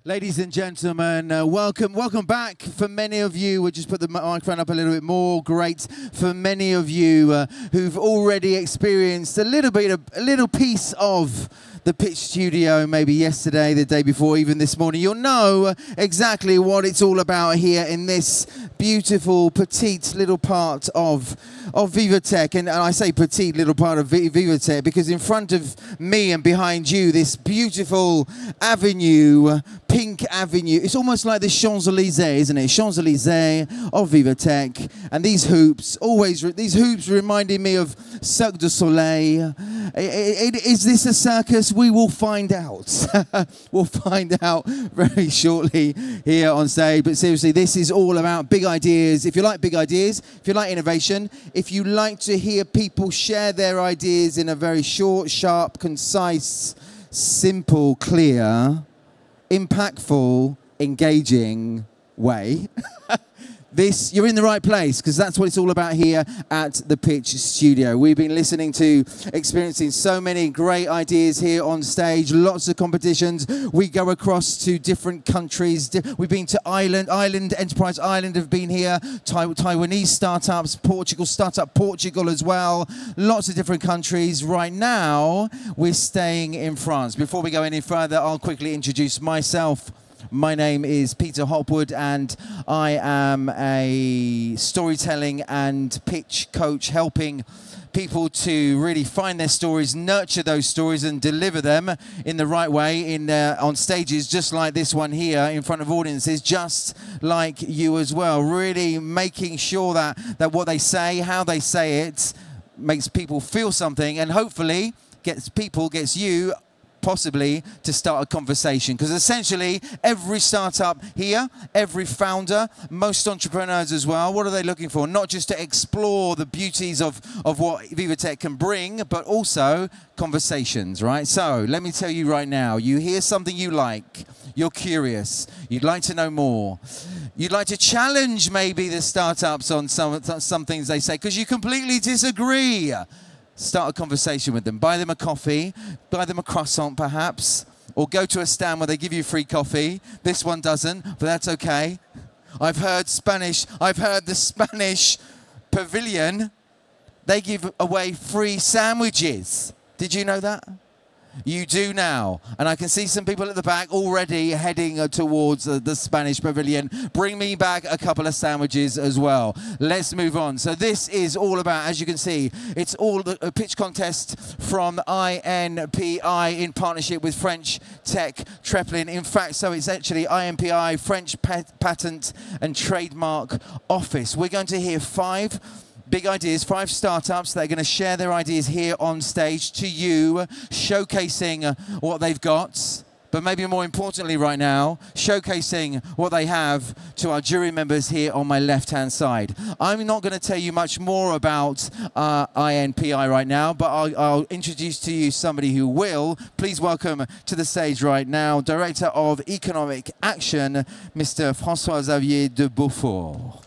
Ladies and gentlemen, welcome back. For many of you, we'll just put the microphone up a little bit more. Great. For many of you who've already experienced a little piece of the pitch studio, maybe yesterday, the day before, even this morning, you'll know exactly what it's all about here in this beautiful, petite little part of Viva Tech. And I say petite little part of Viva Tech because in front of me and behind you, this beautiful avenue, pink avenue. It's almost like the Champs-Élysées, isn't it? Champs-Élysées of Viva Tech. And these hoops reminding me of Cirque du Soleil. Is this a circus? We will find out. We'll find out very shortly here on stage. But seriously, this is all about big ideas. If you like big ideas, if you like innovation, if you like to hear people share their ideas in a very short, sharp, concise, simple, clear, impactful, engaging way, you're in the right place, because that's what it's all about here at the Pitch Studio. We've been experiencing so many great ideas here on stage, lots of competitions. We go across to different countries. We've been to Enterprise Island have been here, Taiwanese startups, Startup Portugal as well, lots of different countries. Right now, we're staying in France. Before we go any further, I'll quickly introduce myself. My name is Peter Hopwood, and I am a storytelling and pitch coach, helping people to really find their stories, nurture those stories, and deliver them in the right way on stages just like this one here, in front of audiences just like you as well. Really making sure that what they say, how they say it, makes people feel something, and hopefully gets you possibly to start a conversation. Because essentially every startup here, every founder, most entrepreneurs as well, what are they looking for? Not just to explore the beauties of what Viva Tech can bring, but also conversations, right? So let me tell you right now, you hear something you like, you're curious, you'd like to know more, you'd like to challenge maybe the startups on some things they say because you completely disagree. Start a conversation with them. Buy them a coffee, buy them a croissant perhaps, or go to a stand where they give you free coffee. This one doesn't, but that's okay. I've heard the Spanish pavilion, they give away free sandwiches. Did you know that? You do now. And I can see some people at the back already heading towards the Spanish pavilion. Bring me back a couple of sandwiches as well. Let's move on. So this is all about, as you can see, it's all a pitch contest from INPI in partnership with French Tech Tremplin. In fact, so it's actually INPI, French Patent and Trademark Office. We're going to hear 5 big ideas, 5 startups that are going to share their ideas here on stage to you, showcasing what they've got, but maybe more importantly right now, showcasing what they have to our jury members here on my left-hand side. I'm not going to tell you much more about INPI right now, but I'll introduce to you somebody who will. Please welcome to the stage right now, Director of Economic Action, Mr. François-Xavier de Beaufort.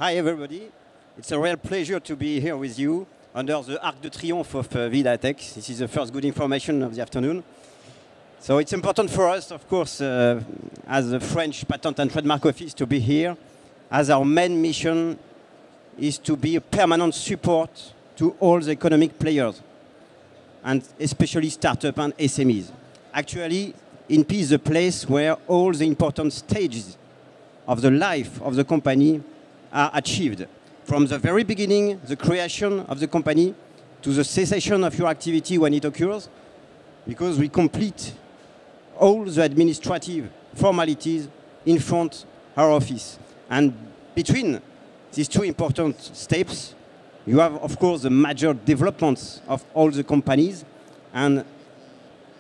Hi everybody, it's a real pleasure to be here with you under the Arc de Triomphe of Viva Tech. This is the first good information of the afternoon. So it's important for us, of course, as the French Patent and Trademark Office to be here, as our main mission is to be a permanent support to all the economic players, and especially startups and SMEs. Actually, INPI is the place where all the important stages of the life of the company are achieved. From the very beginning, the creation of the company, to the cessation of your activity when it occurs, because we complete all the administrative formalities in front of our office. And between these 2 important steps, you have, of course, the major developments of all the companies, and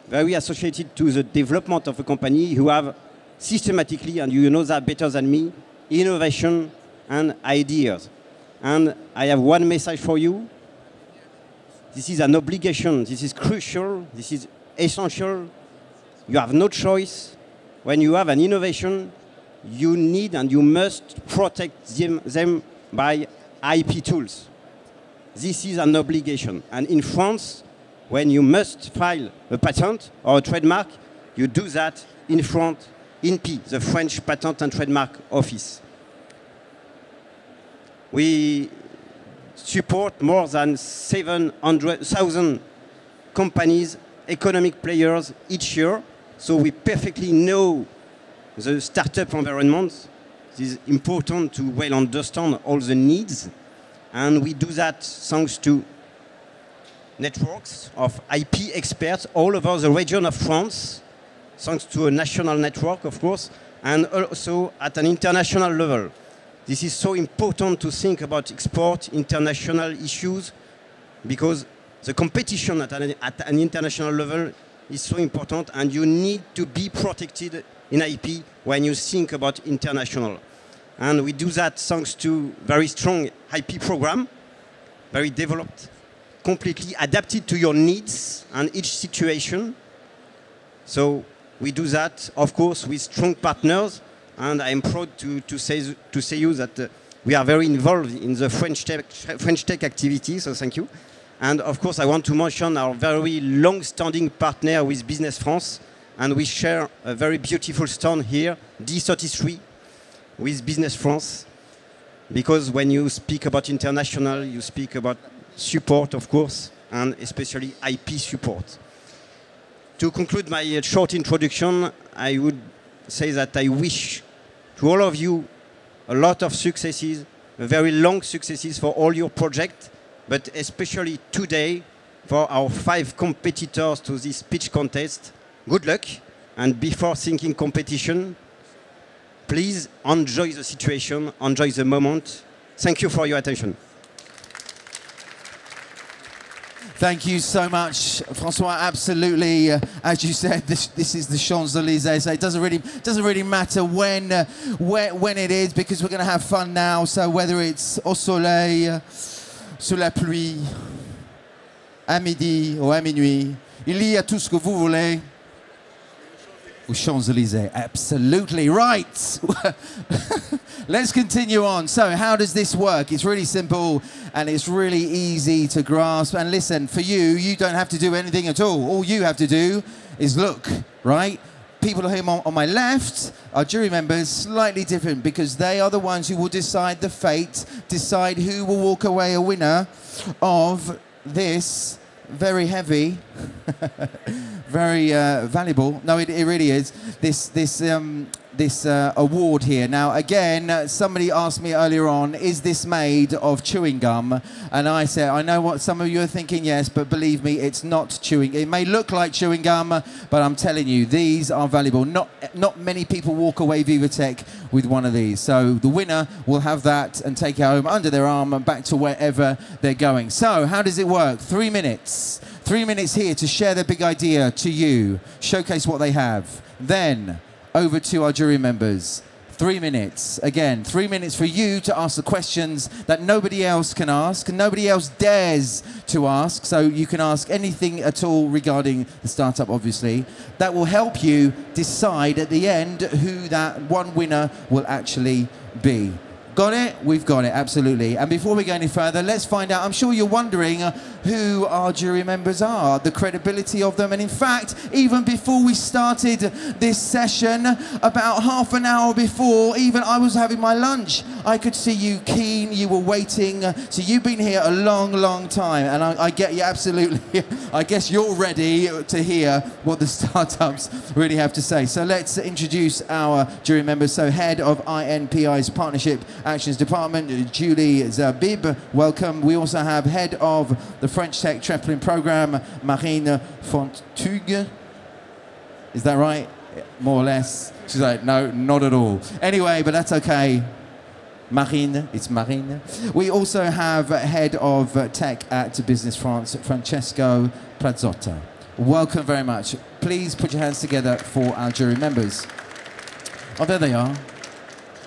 very associated to the development of a company, you have systematically, and you know that better than me, innovation and ideas. And I have one message for you. This is an obligation. This is crucial. This is essential. You have no choice. When you have an innovation, you need and you must protect them by IP tools. This is an obligation. And in France, when you must file a patent or a trademark, you do that in front INPI, the French Patent and Trademark Office. We support more than 700,000 companies, economic players each year, so we perfectly know the startup environment. It is important to well understand all the needs, and we do that thanks to networks of IP experts all over the region of France, thanks to a national network, of course, and also at an international level. This is so important to think about export, international issues, because the competition at an international level is so important, and you need to be protected in IP when you think about international. And we do that thanks to very strong IP program, very developed, completely adapted to your needs and each situation. So we do that, of course, with strong partners, and I'm proud to say you that we are very involved in the French tech activity, so thank you. And of course, I want to mention our very long-standing partner with Business France, and we share a very beautiful stand here, D33, with Business France, because when you speak about international, you speak about support, of course, and especially IP support. To conclude my short introduction, I would say that I wish to all of you a lot of successes, very long successes for all your projects, but especially today for our 5 competitors to this pitch contest. Good luck, and before thinking competition, please enjoy the situation, enjoy the moment. Thank you for your attention. Thank you so much, Francois. Absolutely, as you said, this is the Champs-Élysées, so it doesn't really matter when it is, because we're going to have fun now. So whether it's au soleil, sous la pluie, à midi ou à minuit, il y a tout ce que vous voulez. Aux Champs-Élysées, absolutely right. Let's continue on. So how does this work? It's really simple and it's really easy to grasp. And listen, for you, you don't have to do anything at all. All you have to do is look, right? People here on my left are jury members, slightly different, because they are the ones who will decide the fate, decide who will walk away a winner of this very heavy, very valuable. No, it really is. This award here. Now, again, somebody asked me earlier on, is this made of chewing gum? And I said, I know what some of you are thinking, yes, but believe me, it's not chewing. It may look like chewing gum, but I'm telling you, these are valuable. Not many people walk away Viva Tech with one of these. So the winner will have that and take it home under their arm and back to wherever they're going. So how does it work? 3 minutes. 3 minutes here to share their big idea to you, showcase what they have. Then over to our jury members. 3 minutes. Again, 3 minutes for you to ask the questions that nobody else can ask, and nobody else dares to ask. So you can ask anything at all regarding the startup, obviously. That will help you decide at the end who that one winner will actually be. Got it? We've got it, absolutely. And before we go any further, let's find out. I'm sure you're wondering who our jury members are, the credibility of them. And in fact, even before we started this session, about half an hour before, even I was having my lunch, I could see you keen, you were waiting. So you've been here a long, long time. And I get you, absolutely. I guess you're ready to hear what the startups really have to say. So let's introduce our jury members. So head of INPI's Partnership Actions Department, Julie Zabib, welcome. We also have head of the French Tech Tremplin program, Marine Fontug. Is that right? More or less. She's like, no, not at all. Anyway, but that's okay. Marine, it's Marine. We also have head of tech at Business France, Francesco Prazzotta. Welcome very much. Please put your hands together for our jury members. Oh, there they are.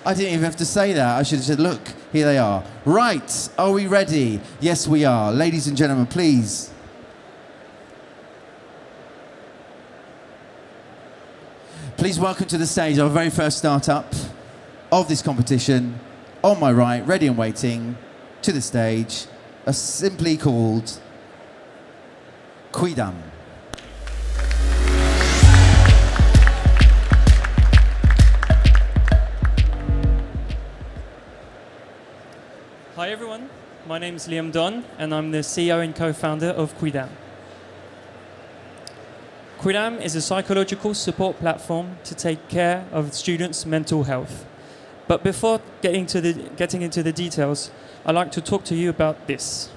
I didn't even have to say that. I should have said, look, here they are. Right, are we ready? Yes, we are. Ladies and gentlemen, please. Please welcome to the stage our very first startup of this competition. On my right, ready and waiting, to the stage, are simply called Cuidam. Hi everyone, my name is Liam Don and I'm the CEO and co-founder of Cuidam. Cuidam is a psychological support platform to take care of students' mental health. But before getting into the details, I'd like to talk to you about this.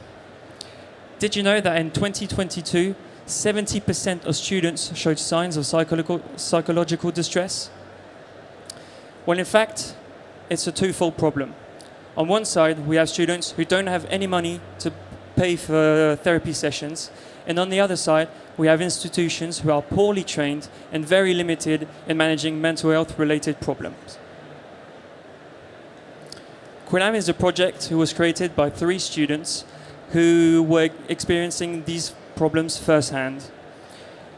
Did you know that in 2022, 70% of students showed signs of psychological distress? Well, in fact, it's a twofold problem. On one side, we have students who don't have any money to pay for therapy sessions, and on the other side, we have institutions who are poorly trained and very limited in managing mental health related problems. Cuidam is a project who was created by 3 students who were experiencing these problems firsthand.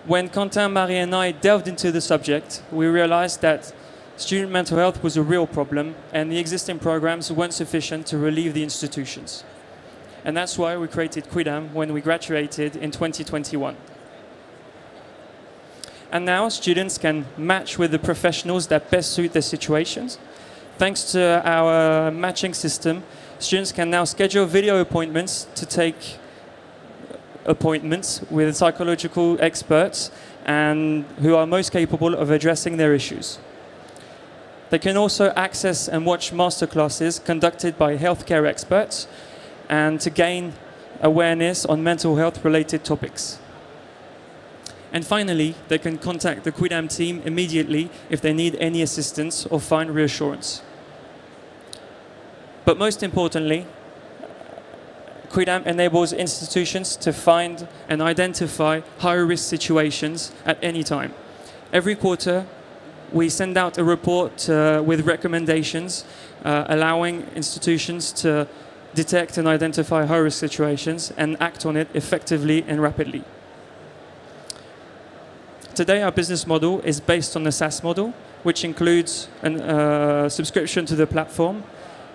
When Quentin, Marie and I delved into the subject, we realized that student mental health was a real problem and the existing programs weren't sufficient to relieve the institutions. And that's why we created Cuidam when we graduated in 2021. And now students can match with the professionals that best suit their situations. Thanks to our matching system, students can now schedule video appointments to take appointments with psychological experts and who are most capable of addressing their issues. They can also access and watch masterclasses conducted by healthcare experts and to gain awareness on mental health related topics. And finally, they can contact the Cuidam team immediately if they need any assistance or find reassurance. But most importantly, Cuidam enables institutions to find and identify high-risk situations at any time. Every quarter, we send out a report with recommendations allowing institutions to detect and identify high-risk situations and act on it effectively and rapidly. Today, our business model is based on the SaaS model, which includes a subscription to the platform.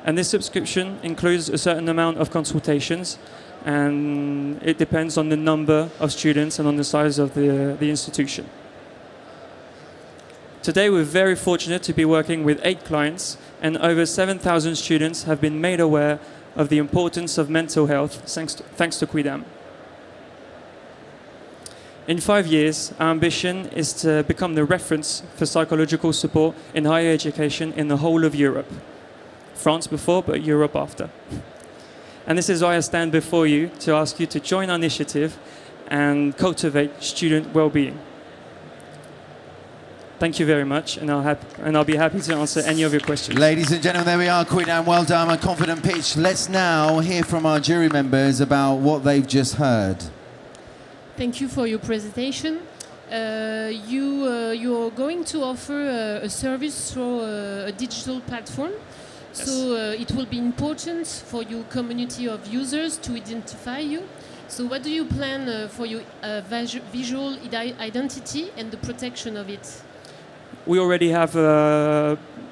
And this subscription includes a certain amount of consultations, and it depends on the number of students and on the size of the institution. Today, we're very fortunate to be working with 8 clients, and over 7,000 students have been made aware of the importance of mental health thanks to Cuidam. In 5 years, our ambition is to become the reference for psychological support in higher education in the whole of Europe. France before, but Europe after. And this is why I stand before you to ask you to join our initiative and cultivate student well-being. Thank you very much, and I'll be happy to answer any of your questions. Ladies and gentlemen, there we are, Cuidam. Well done, a confident pitch. Let's now hear from our jury members about what they've just heard. Thank you for your presentation. You're going to offer a service through a digital platform. Yes. So it will be important for your community of users to identify you. So what do you plan for your visual identity and the protection of it? We already have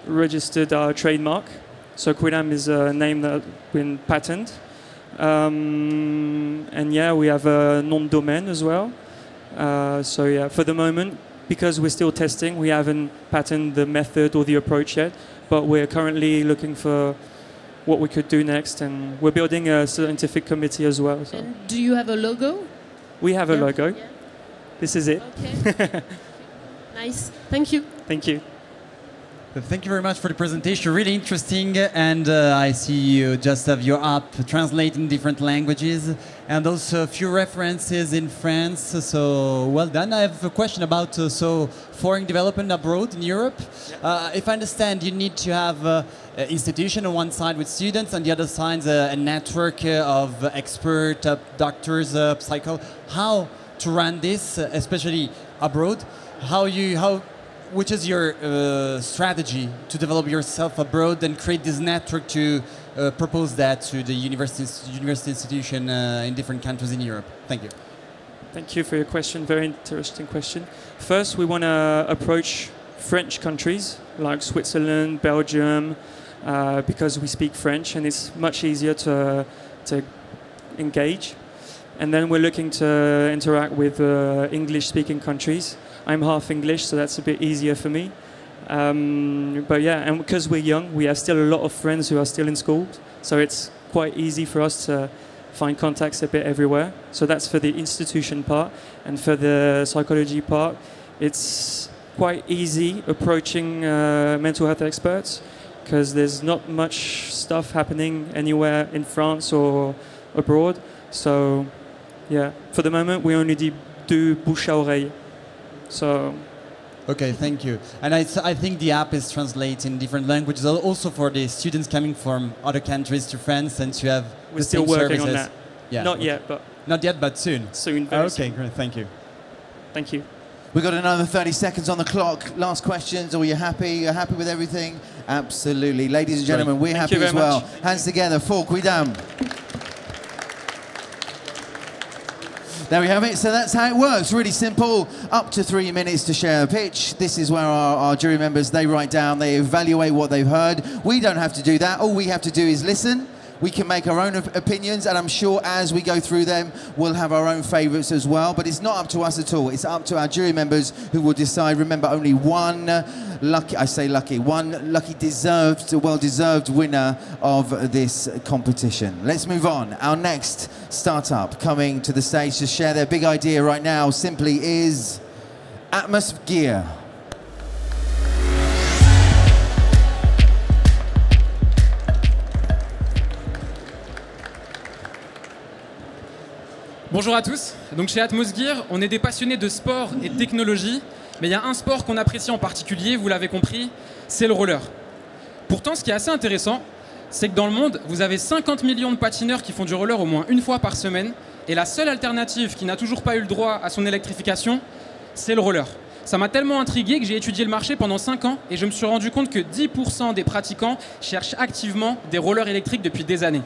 registered our trademark. So Cuidam is a name that's been patented. And yeah, we have a nom de domaine as well. So yeah, for the moment, because we're still testing, we haven't patented the method or the approach yet, but we're currently looking for what we could do next, and we're building a scientific committee as well. So. And do you have a logo? We have a logo. Yeah. This is it. Okay. Nice. Thank you. Thank you. Thank you very much for the presentation. Really interesting, and I see you just have your app translating different languages, and also a few references in France. So well done. I have a question about foreign development abroad in Europe. Yeah. If I understand, you need to have an institution on one side with students, and the other side a network of expert doctors, psychologists. How to run this, especially abroad? Which is your strategy to develop yourself abroad and create this network to propose that to the university institution in different countries in Europe? Thank you. Thank you for your question. Very interesting question. First, we want to approach French countries like Switzerland, Belgium, because we speak French and it's much easier to engage. And then we're looking to interact with English-speaking countries. I'm half English, so that's a bit easier for me. But yeah, and because we're young, we have still a lot of friends who are still in school, so it's quite easy for us to find contacts a bit everywhere. So that's for the institution part. And for the psychology part, it's quite easy approaching mental health experts because there's not much stuff happening anywhere in France or abroad. So yeah, for the moment, we only do bouche à oreille. So. Okay, thank you. And I think the app is translated in different languages, also for the students coming from other countries to France, and to have we're still working services. on that. Yeah, not yet, but not yet, but soon. Soon. Very soon. Great. Thank you. Thank you. We've got another 30 seconds on the clock. Last questions. Are you happy? You're happy with everything? Absolutely. Ladies and gentlemen, we're happy as well. Hands together for Cuidam. There we have it. So that's how it works. Really simple. Up to 3 minutes to share a pitch. This is where our jury members, they write down, they evaluate what they've heard. We don't have to do that. All we have to do is listen. We can make our own opinions, and I'm sure as we go through them, we'll have our own favourites as well. But it's not up to us at all. It's up to our jury members who will decide. Remember, only one lucky, one lucky deserved, well-deserved winner of this competition. Let's move on. Our next startup coming to the stage to share their big idea right now simply is AtmosGear. Bonjour à tous, donc chez AtmosGear, on est des passionnés de sport et de technologie, mais il y a un sport qu'on apprécie en particulier, vous l'avez compris, c'est le roller. Pourtant, ce qui est assez intéressant, c'est que dans le monde, vous avez 50 millions de patineurs qui font du roller au moins une fois par semaine, et la seule alternative qui n'a toujours pas eu le droit à son électrification, c'est le roller. Ça m'a tellement intrigué que j'ai étudié le marché pendant 5 ans, et je me suis rendu compte que 10% des pratiquants cherchent activement des rollers électriques depuis des années.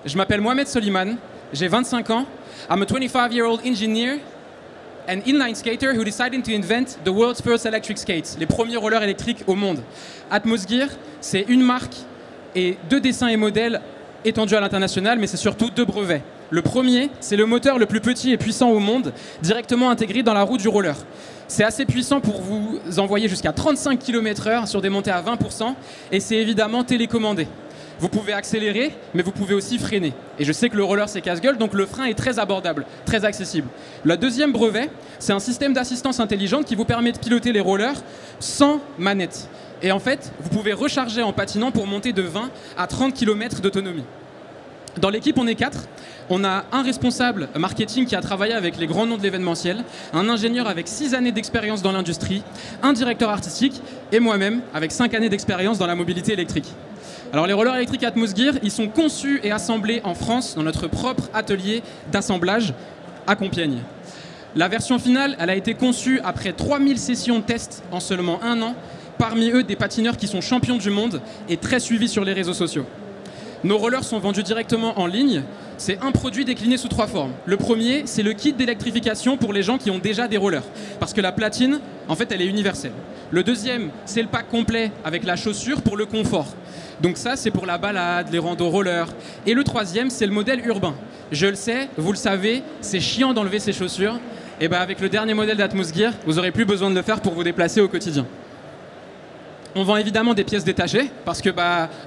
Je m'appelle Mohamed Soliman, j'ai 25 ans. I'm a 25-year-old engineer and inline skater who decided to invent the world's first electric skates, les premiers rollers électriques au monde. AtmosGear, c'est une marque et 2 dessins et modèles étendus à l'international, mais c'est surtout 2 brevets. Le premier, c'est le moteur le plus petit et puissant au monde, directement intégré dans la roue du roller. C'est assez puissant pour vous envoyer jusqu'à 35 km/h sur des montées à 20%, et c'est évidemment télécommandé. Vous pouvez accélérer, mais vous pouvez aussi freiner. Et je sais que le roller, c'est casse-gueule, donc le frein est très abordable, très accessible. Le deuxième brevet, c'est un système d'assistance intelligente qui vous permet de piloter les rollers sans manette. Et en fait, vous pouvez recharger en patinant pour monter de 20 à 30 km d'autonomie. Dans l'équipe, on est 4. On a un responsable marketing qui a travaillé avec les grands noms de l'événementiel, un ingénieur avec 6 années d'expérience dans l'industrie, un directeur artistique et moi-même avec 5 années d'expérience dans la mobilité électrique. Alors les rollers électriques AtmosGear, ils sont conçus et assemblés en France dans notre propre atelier d'assemblage à Compiègne. La version finale, elle a été conçue après 3000 sessions de tests en seulement 1 an, parmi eux des patineurs qui sont champions du monde et très suivis sur les réseaux sociaux. Nos rollers sont vendus directement en ligne. C'est un produit décliné sous 3 formes. Le premier, c'est le kit d'électrification pour les gens qui ont déjà des rollers. Parce que la platine, en fait, elle est universelle. Le deuxième, c'est le pack complet avec la chaussure pour le confort. Donc ça, c'est pour la balade, les randos rollers. Et le troisième, c'est le modèle urbain. Je le sais, vous le savez, c'est chiant d'enlever ses chaussures. Et bien avec le dernier modèle d'AtmosGear, vous n'aurez plus besoin de le faire pour vous déplacer au quotidien. On vend évidemment des pièces détachées, parce que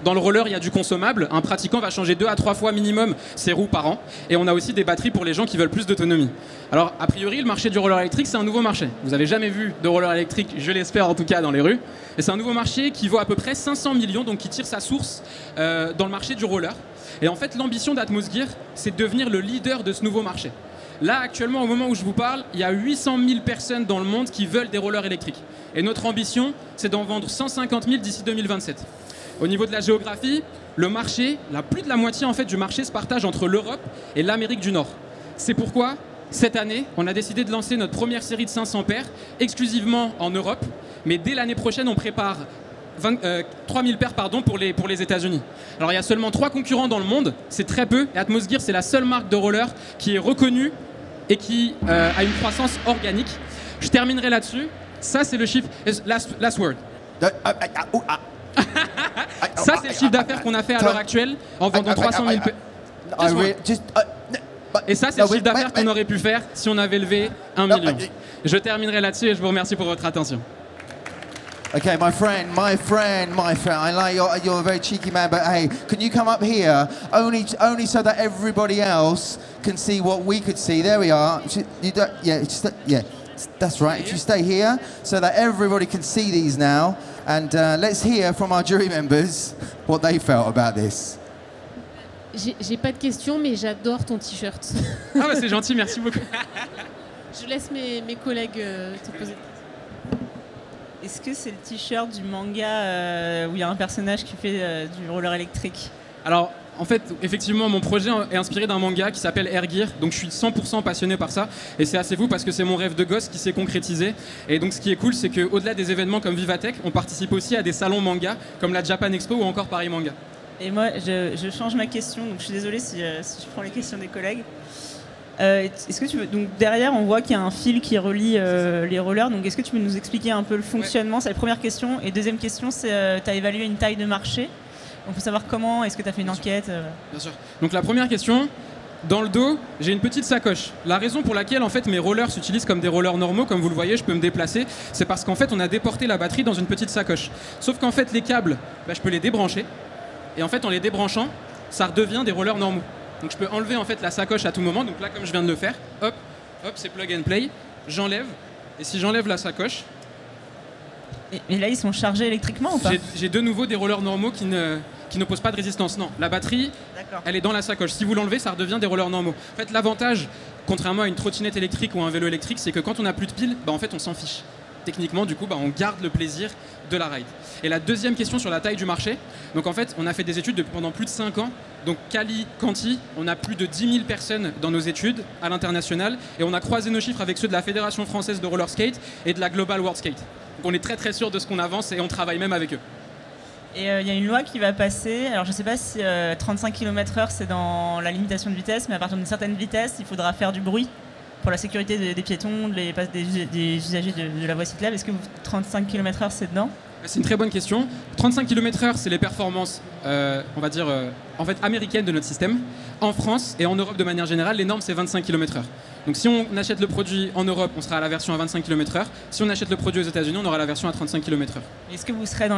dans le roller, il y a du consommable. Un pratiquant va changer 2 à 3 fois minimum ses roues par an. Et on a aussi des batteries pour les gens qui veulent plus d'autonomie. Alors, a priori, le marché du roller électrique, c'est un nouveau marché. Vous n'avez jamais vu de roller électrique, je l'espère en tout cas, dans les rues. Et c'est un nouveau marché qui vaut à peu près 500 millions, donc qui tire sa source dans le marché du roller. Et en fait, l'ambition d'AtmosGear, c'est de devenir le leader de ce nouveau marché. Là, actuellement, au moment où je vous parle, il y a 800 000 personnes dans le monde qui veulent des rollers électriques. Et notre ambition, c'est d'en vendre 150 000 d'ici 2027. Au niveau de la géographie, le marché, plus de la moitié en fait, du marché se partage entre l'Europe et l'Amérique du Nord. C'est pourquoi, cette année, on a décidé de lancer notre première série de 500 paires exclusivement en Europe. Mais dès l'année prochaine, on prépare 3000 paires pour les États-Unis. Alors il y a seulement 3 concurrents dans le monde, c'est très peu. Et AtmosGear, c'est la seule marque de roller qui est reconnue et qui a une croissance organique. Je terminerai là-dessus. Ça, c'est le chiffre. Last word. Ça, c'est le chiffre d'affaires qu'on a fait à l'heure actuelle en vendant 300 000 paires. Et ça, c'est le chiffre d'affaires qu'on aurait pu faire si on avait levé 1 million. Je terminerai là-dessus et je vous remercie pour votre attention. Okay, my friend. I like you're a very cheeky man, but hey, can you come up here only so that everybody else can see what we could see? There we are. That's right. If you stay here, so that everybody can see these now, and let's hear from our jury members what they felt about this. J'ai pas de questions, mais j'adore ton t-shirt. Ah bah c'est gentil, merci beaucoup. Je laisse mes collègues te poser. Est-ce que c'est le t-shirt du manga où il y a un personnage qui fait du roller électrique? Alors, en fait, effectivement, mon projet est inspiré d'un manga qui s'appelle Air Gear, donc je suis 100% passionné par ça, et c'est assez fou parce que c'est mon rêve de gosse qui s'est concrétisé. Et donc ce qui est cool, c'est qu'au-delà des événements comme Viva Tech, on participe aussi à des salons manga, comme la Japan Expo ou encore Paris Manga. Et moi, je change ma question, donc je suis désolée si je prends les questions des collègues. Est-ce que tu veux, donc derrière on voit qu'il y a un fil qui relie les rollers, donc est-ce que tu peux nous expliquer un peu le fonctionnement? C'est la première question. Et deuxième question, c'est tu as évalué une taille de marché, on peut savoir comment, est-ce que tu as fait une enquête? Bien sûr. Donc la première question, dans le dos j'ai une petite sacoche. La raison pour laquelle en fait mes rollers s'utilisent comme des rollers normaux, comme vous le voyez, je peux me déplacer, c'est parce qu'en fait on a déporté la batterie dans une petite sacoche. Sauf qu'en fait les câbles, je peux les débrancher, et en fait en les débranchant ça redevient des rollers normaux. Donc je peux enlever en fait la sacoche à tout moment, donc là comme je viens de le faire, hop, c'est plug and play, j'enlève, et si j'enlève la sacoche... Et là ils sont chargés électriquement ou pas? J'ai de nouveau des rollers normaux qui n'opposent pas de résistance, non. La batterie, elle est dans la sacoche, si vous l'enlevez ça redevient des rollers normaux. En fait l'avantage, contrairement à une trottinette électrique ou un vélo électrique, c'est que quand on n'a plus de piles, en fait on s'en fiche. Techniquement, du coup, on garde le plaisir de la ride. Et la deuxième question sur la taille du marché. Donc en fait, on a fait des études pendant plus de 5 ans. Donc Cali, Canty, on a plus de 10 000 personnes dans nos études à l'international. Et on a croisé nos chiffres avec ceux de la Fédération française de roller skate et de la Global World Skate. Donc on est très très sûr de ce qu'on avance et on travaille même avec eux. Et il y a une loi qui va passer. Alors je ne sais pas si 35 km/h c'est dans la limitation de vitesse, mais à partir d'une certaine vitesse, il faudra faire du bruit pour la sécurité des piétons, des usagers de la voie cyclable. Est-ce que 35 km/h c'est dedans? C'est une très bonne question. 35 km/h, c'est les performances, on va dire, en fait, américaines de notre système. En France et en Europe de manière générale, les normes, c'est 25 km/h. Donc si on achète le produit en Europe, on sera à la version à 25 km/h. Si on achète le produit aux États-Unis, on aura la version à 35 km/h. Est-ce que vous serez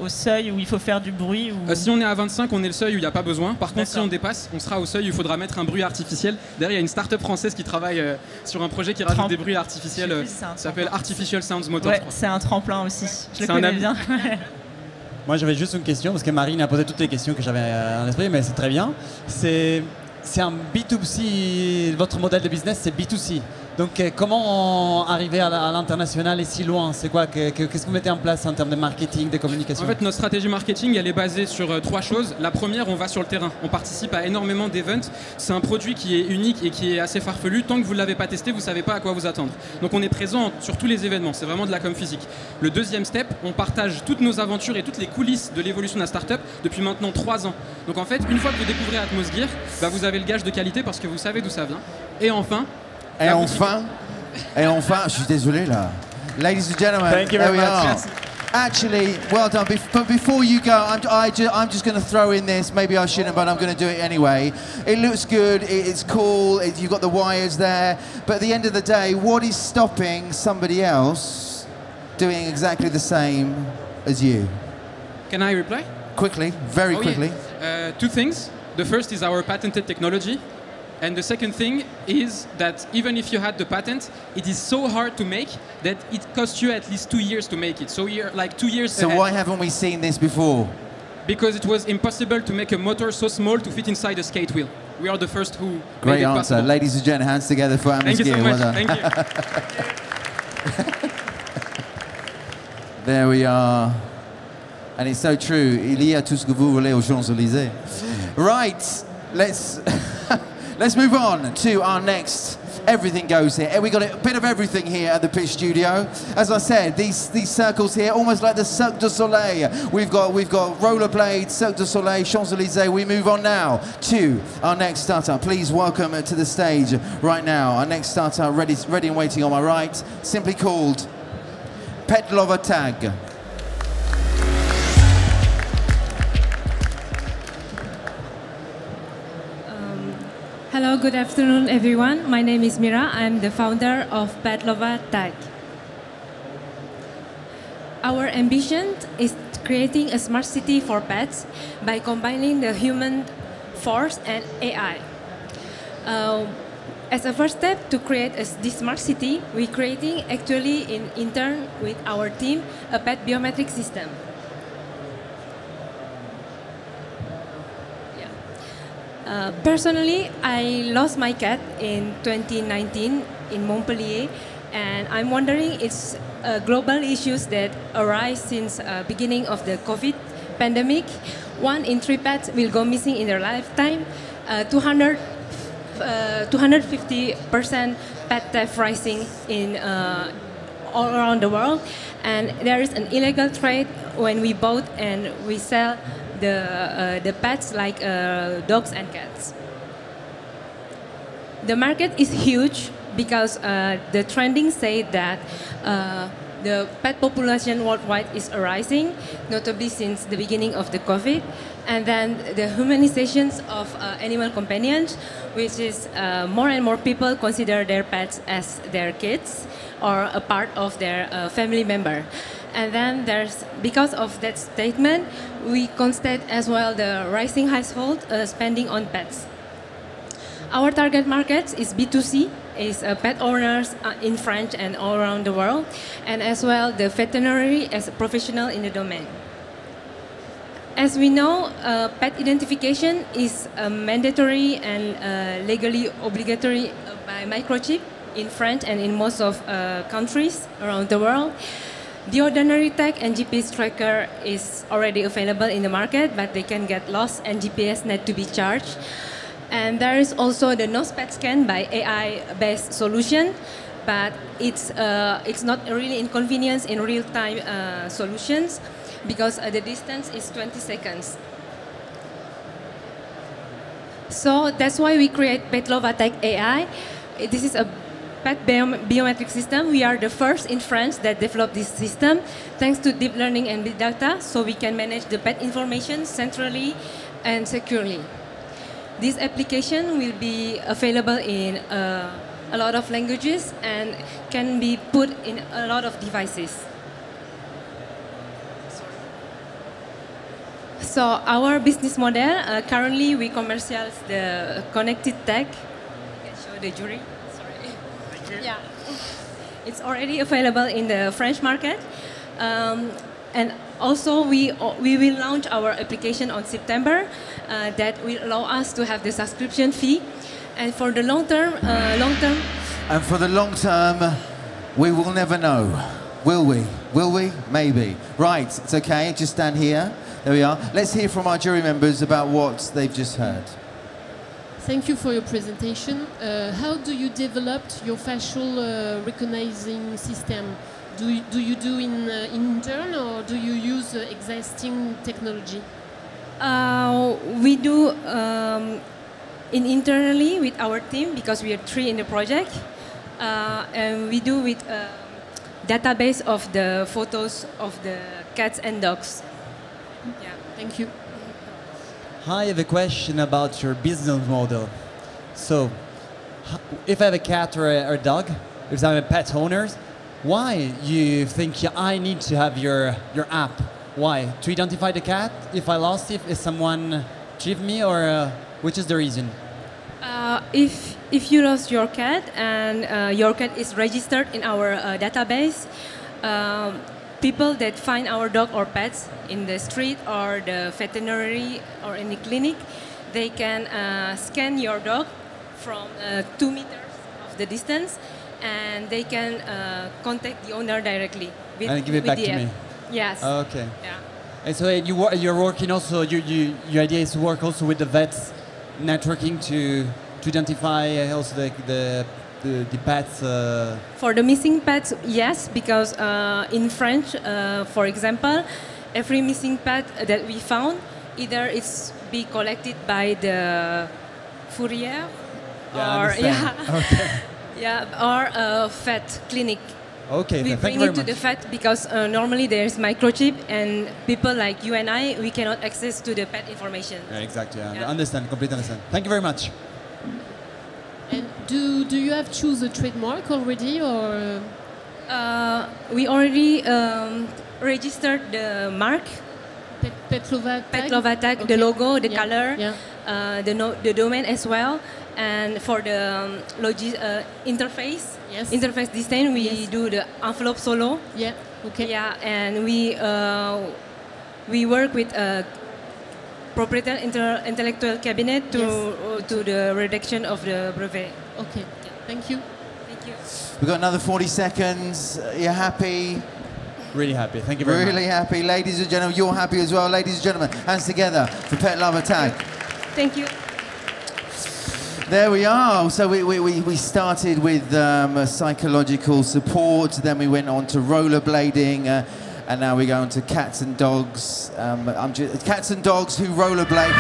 au seuil où il faut faire du bruit ou... Si on est à 25, on est le seuil où il n'y a pas besoin. Par contre, si on dépasse, on sera au seuil où il faudra mettre un bruit artificiel. D'ailleurs, il y a une start-up française qui travaille sur un projet qui rajoute des bruits artificiels. Ça s'appelle Artificial Sounds Motor. Ouais, c'est un tremplin aussi. Je le connais bien. Moi, j'avais juste une question, parce que Marine a posé toutes les questions que j'avais en esprit, mais c'est très bien. C'est un B2C, votre modèle de business, c'est B2C. Donc, comment arriver à l'international et si loin? C'est quoi? Qu'est-ce que vous mettez en place en termes de marketing, de communication? En fait, notre stratégie marketing, elle est basée sur 3 choses. La première, on va sur le terrain. On participe à énormément d'events. C'est un produit qui est unique et qui est assez farfelu. Tant que vous ne l'avez pas testé, vous ne savez pas à quoi vous attendre. Donc, on est présent sur tous les événements. C'est vraiment de la com physique. Le deuxième step, on partage toutes nos aventures et toutes les coulisses de l'évolution de la startup depuis maintenant 3 ans. Donc, en fait, une fois que vous découvrez AtmosGear, vous avez le gage de qualité parce que vous savez d'où ça vient. Et enfin, je suis désolé là. Ladies and gentlemen, thank you very much. Actually, well done. But before you go, I'm just going to throw in this. Maybe I shouldn't, but I'm going to do it anyway. It looks good. It's cool. You've got the wires there. But at the end of the day, what is stopping somebody else doing exactly the same as you? Can I reply? Quickly, very quickly. Yeah. 2 things. The first is our patented technology. And the second thing is that even if you had the patent, it is so hard to make that it costs you at least 2 years to make it. So you're like 2 years So ahead. why haven't we seen this before? Because it was impossible to make a motor so small to fit inside a skate wheel. We are the first who Great made it answer. possible. Ladies and gentlemen, hands together for AtmosGear. Thank you so much. Well done. Thank you. There we are. And it's so true. Il y a tout ce que vous voulez aux Champs-Élysées. Right. Let's move on to our next Everything Goes here. We got a bit of everything here at the Pitch Studio. As I said, these circles here, almost like the Cirque du Soleil. We've got rollerblades, Cirque du Soleil, Champs-Élysées. We move on now to our next startup. Please welcome to the stage right now. Our next startup, ready and waiting on my right, simply called Petlova Tag. Hello, good afternoon, everyone. My name is Mira. I'm the founder of Petlova Tag. Our ambition is creating a smart city for pets by combining the human force and AI. As a first step to create this smart city, we're creating actually in intern with our team a pet biometric system. Personally, I lost my cat in 2019 in Montpellier, and I'm wondering it's global issues that arise since beginning of the COVID pandemic. 1 in 3 pets will go missing in their lifetime. 250% pet theft rising in all around the world, and there is an illegal trade when we bought and we sell the pets like dogs and cats. The market is huge because the trending say that the pet population worldwide is rising, notably since the beginning of the COVID, and then the humanizations of animal companions, which is more and more people consider their pets as their kids or a part of their family member. And then because of that statement, we constate as well the rising household spending on pets. Our target market is B2C, is pet owners in France and all around the world, and as well the veterinary as a professional in the domain. As we know, pet identification is mandatory and legally obligatory by microchip in France and in most of countries around the world. The ordinary tag and GPS tracker is already available in the market, but they can get lost and GPS need to be charged. And there is also the nose pet scan by AI-based solution, but it's not really inconvenience in real-time solutions because the distance is 20 seconds. So that's why we create Petlova Tag AI. This is a pet biometric system. We are the first in France that developed this system thanks to deep learning and big data, so we can manage the pet information centrally and securely. This application will be available in a lot of languages and can be put in a lot of devices. So our business model, currently we commercialize the connected tag. I can show the jury. Sorry. Thank you. Yeah. It's already available in the French market. And also we will launch our application on September that will allow us to have the subscription fee. And for the long term. And for the long term, we will never know. Will we? Will we? Maybe. Right, it's okay, just stand here. There we are. Let's hear from our jury members about what they've just heard. Thank you for your presentation. How do you develop your facial recognizing system? Do you do in intern or do you use existing technology? We do internally with our team because we are 3 in the project, and we do with database of the photos of the cats and dogs. Yeah, thank you. Hi, I have a question about your business model. So, if I have a cat or a dog, if I'm a pet owner, why you think I need to have your app? Why? To identify the cat? If I lost it, if someone retrieved me, or which is the reason? If you lost your cat and your cat is registered in our database, people that find our dog or pets in the street or the veterinary or in the clinic, they can scan your dog from 2 meters of the distance, and they can contact the owner directly. And give it back to me. Yes. Okay. Yeah. And so you're working also. Your idea is to work also with the vets, networking to identify also the pets. For the missing pets, yes, because in French, for example, every missing pet that we found, either it's be collected by the fourrière, or or a vet clinic. Okay, we bring it to the vet because normally there's microchip, and people like you and I, we cannot access to the pet information. Yeah, exactly. Yeah. Understand, completely understand. Thank you very much. Do you have choose a trademark already, or? We already registered the mark. Petlova Tag? Petlova Tag, Okay. the logo, the Yeah, color, yeah. the domain as well. And for the interface, interface design, we do the envelope solo. Yeah, okay. Yeah, and we work with a proprietary intellectual cabinet to the redaction of the brevet. Okay, thank you. Thank you. We've got another 40 seconds. You're happy? Really happy. Thank you very much. Really happy. Ladies and gentlemen, you're happy as well. Ladies and gentlemen, hands together for Petlova Tag. Thank you. There we are. So we started with psychological support, then we went on to rollerblading, and now we go on to cats and dogs. Cats and dogs who rollerblade.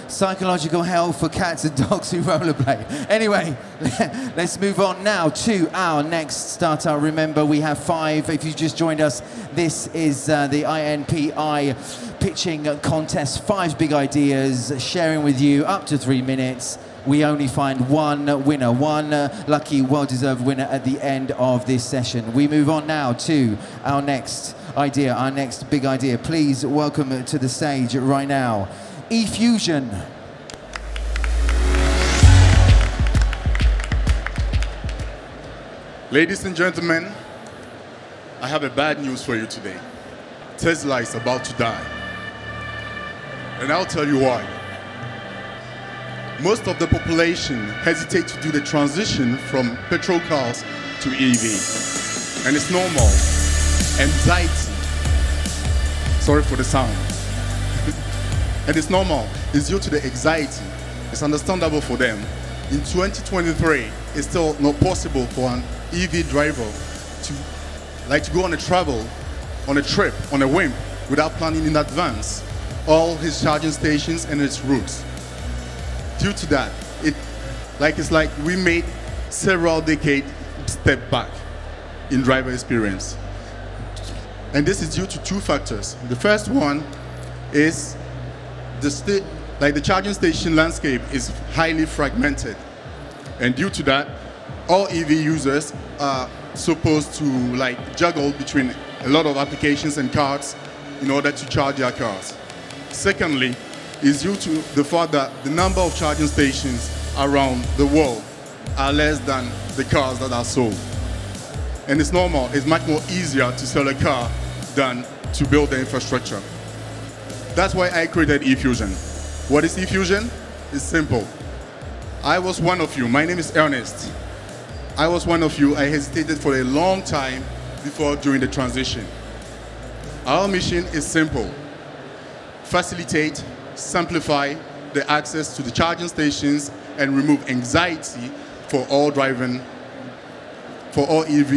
Psychological health for cats and dogs who rollerblade. Anyway, let's move on now to our next startup. Remember, we have 5. If you just joined us, this is the INPI pitching contest. 5 big ideas, sharing with you up to 3 minutes. We only find one winner, one lucky, well-deserved winner at the end of this session. We move on now to our next idea, our next big idea. Please welcome to the stage right now, eFusion. Ladies and gentlemen, I have a bad news for you today. Tesla is about to die. And I'll tell you why. Most of the population hesitate to do the transition from petrol cars to EV. And it's normal. Anxiety. Sorry for the sound. And it's normal. It's due to the anxiety. It's understandable for them. In 2023, it's still not possible for an EV driver to go on a travel, on a trip, on a whim, without planning in advance all his charging stations and its routes. Due to that, it's like we made several decades step back in driver experience. And this is due to 2 factors. The first one is the charging station landscape is highly fragmented. And due to that, all EV users are supposed to juggle between a lot of applications and cards in order to charge their cars. Secondly, is due to the fact that the number of charging stations around the world are less than the cars that are sold. And it's normal, it's much more easier to sell a car than to build the infrastructure. That's why I created eFusion. What is eFusion? It's simple. I was one of you. My name is Ernest. I was one of you. I hesitated for a long time before doing the transition. Our mission is simple. Facilitate, simplify the access to the charging stations and remove anxiety for all EV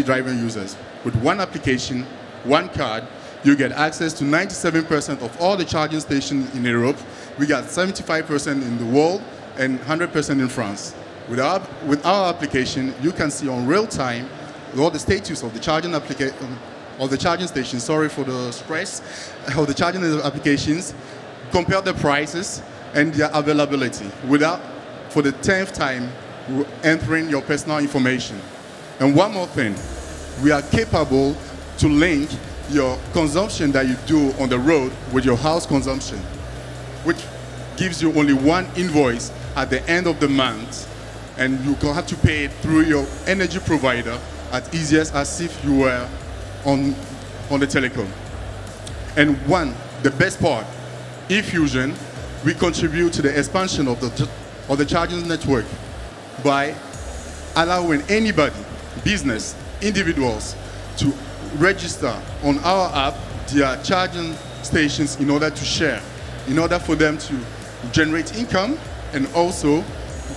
driving users. With one application, one card, you get access to 97% of all the charging stations in Europe. We got 75% in the world and 100% in France. With our application, you can see on real time all the status of the charging station. Sorry for the stress. Of the charging applications, compare the prices and their availability without, for the 10th time, entering your personal information. And one more thing, we are capable to link your consumption that you do on the road with your house consumption, which gives you only one invoice at the end of the month, and you can have to pay it through your energy provider as easy as if you were on the telecom. And the best part, eFusion, we contribute to the expansion of the charging network by allowing anybody, business, individuals, to register on our app their charging stations in order to share, in order for them to generate income and also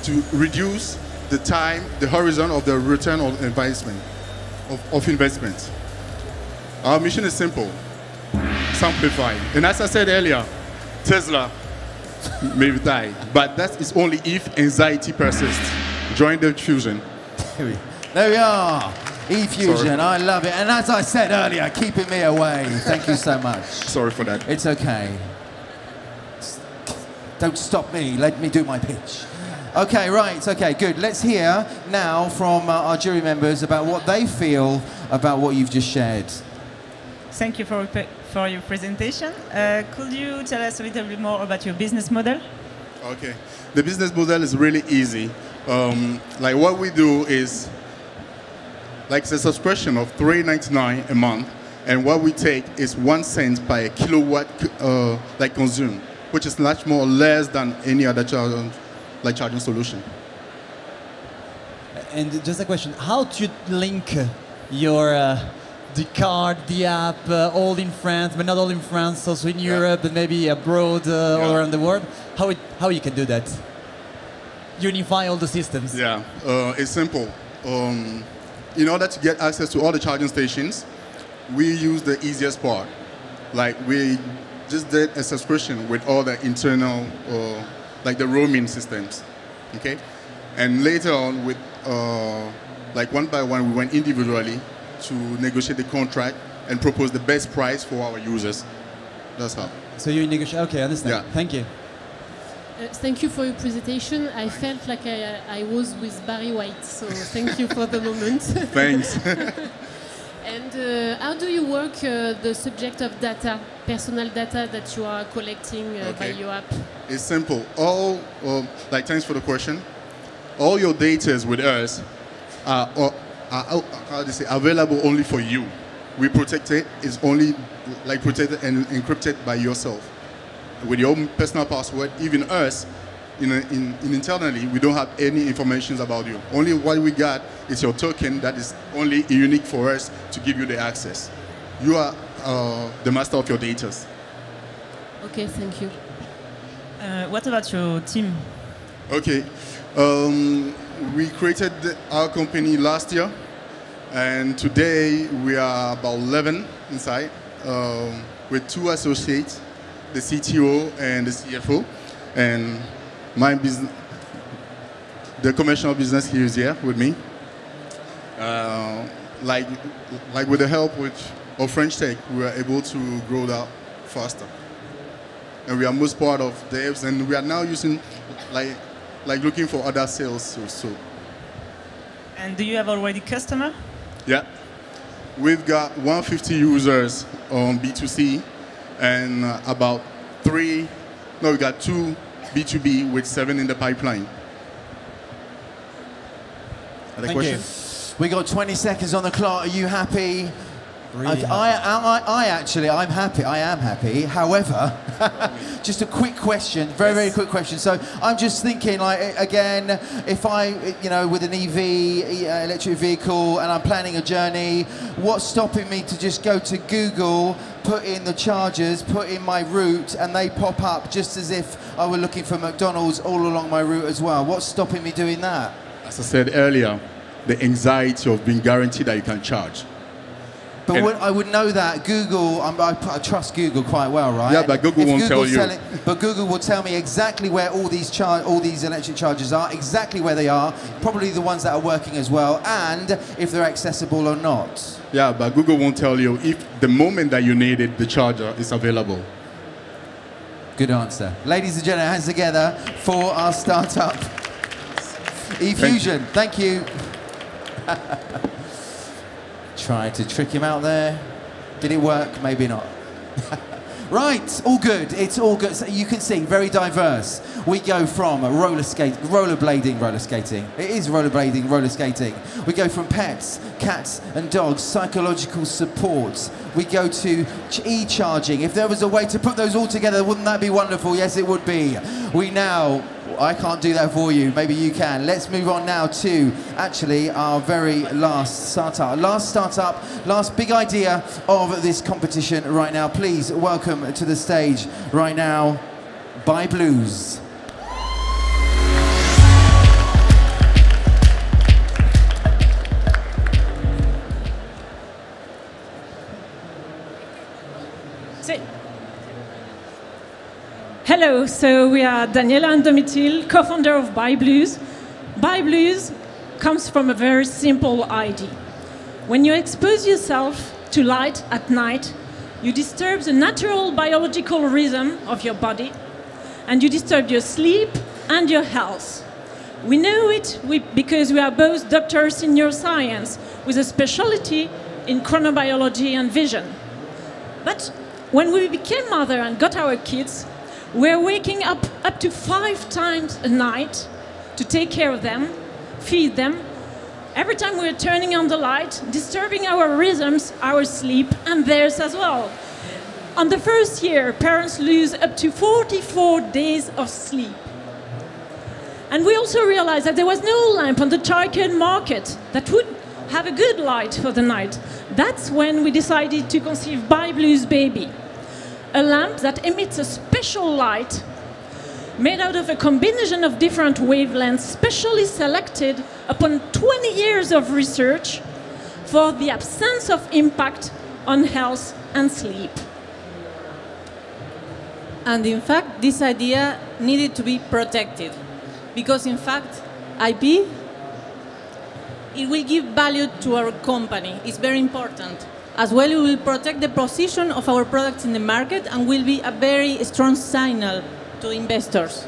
to reduce the time, the horizon of the return of investment. Our mission is simple, simplify. And as I said earlier, Tesla may die, but that is only if anxiety persists. Join the fusion. There we are. eFusion, I love it. And as I said earlier, keeping me away. Thank you so much. Sorry for that. It's okay. Don't stop me. Let me do my pitch. Okay, right. Okay, good. Let's hear now from our jury members about what they feel about what you've just shared. Thank you for your presentation. Could you tell us a little bit more about your business model? Okay. The business model is really easy. Like what we do is, like it's a subscription of $3.99 a month, and what we take is 1 cent per kilowatt like consumed, which is much more or less than any other charging solution. And just a question, how do you link your the card, the app, all in France, but not all in France, also in Europe, and maybe abroad, all around the world? How you can do that? Unify all the systems. Yeah, it's simple. In order to get access to all the charging stations, we use the easiest part. Like we just did a subscription with all the internal, like the roaming systems, okay? And later on, with like one by one, we went individually to negotiate the contract and propose the best price for our users. That's how. So you negotiate, okay, I understand. Yeah. Thank you. Thank you for your presentation. I felt like I was with Barry White, so thank you for the moment. Thanks. And how do you work the subject of data, personal data that you are collecting by your app? It's simple. All, like, thanks for the question. All your data is with us are how do you say, available only for you. We protect it. It's only like protected and encrypted by yourself with your own personal password. Even us, internally, we don't have any information about you. Only what we got is your token that is only unique for us to give you the access. You are the master of your data. Okay, thank you. What about your team? Okay. We created our company last year, and today we are about 11 inside, with 2 associates, the CTO and the CFO, and my business, the commercial business here is here with me. Like with the help of French Tech, we were able to grow that faster. And we are most part of devs, and we are now using like looking for other sales also. And do you have already customer? Yeah. We've got 150 users on B2C and about we got 2 B2B with 7 in the pipeline. Other questions? We got 20 seconds on the clock. Are you happy? Really I'm happy. I am happy. However, just a quick question, very quick question. So I'm just thinking, like, again, if I, with an EV, electric vehicle, and I'm planning a journey, what's stopping me to just go to Google, put in the chargers, put in my route, and they pop up just as if I were looking for McDonald's all along my route as well? What's stopping me doing that? As I said earlier, the anxiety of being guaranteed that you can charge. But I would know that Google, I trust Google quite well, right? Yeah, but Google won't tell you. But Google will tell me exactly where all these electric chargers are, exactly where they are, probably the ones that are working as well, and if they're accessible or not. Yeah, but Google won't tell you if the moment that you need it, the charger is available. Good answer. Ladies and gentlemen, hands together for our startup, eFusion. Thank you. Tried to trick him out there. Did it work? Maybe not. Right, all good. It's all good. So you can see, very diverse. We go from roller skating. It is roller skating. We go from pets, cats and dogs, psychological support. We go to e-charging. If there was a way to put those all together, wouldn't that be wonderful? Yes, it would be. I can't do that for you. Maybe you can. Let's move on now to actually our very last startup. Last big idea of this competition right now. Please welcome to the stage right now, Buy Blues. Hello, so we are Daniela and Domitil, co-founder of Buy Blues. Buy Blues comes from a very simple idea. When you expose yourself to light at night, you disturb the natural biological rhythm of your body, and you disturb your sleep and your health. We know it because we are both doctors in neuroscience with a specialty in chronobiology and vision. But when we became mother and got our kids, we're waking up to 5 times a night to take care of them, feed them. Every time we're turning on the light, disturbing our rhythms, our sleep, and theirs as well. On the first year, parents lose up to 44 days of sleep. And we also realized that there was no lamp on the childcare market that would have a good light for the night. That's when we decided to conceive ByBlues Baby, a lamp that emits a special light made out of a combination of different wavelengths specially selected upon 20 years of research for the absence of impact on health and sleep. And in fact, this idea needed to be protected. Because in fact, IP, it will give value to our company. It's very important. As well, it will protect the position of our products in the market and will be a very strong signal to investors.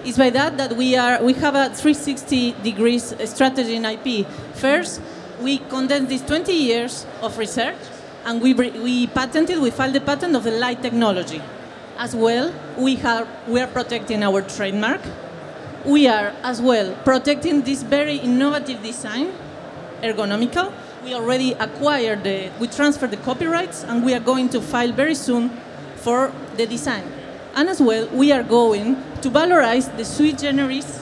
It's by that we have a 360 degrees strategy in IP. First, we condensed these 20 years of research, and we filed the patent of the light technology. As well, we are protecting our trademark. We are, as well, protecting this very innovative design, ergonomical. We already acquired we transferred the copyrights, and we are going to file very soon for the design. And as well, we are going to valorize the sui generis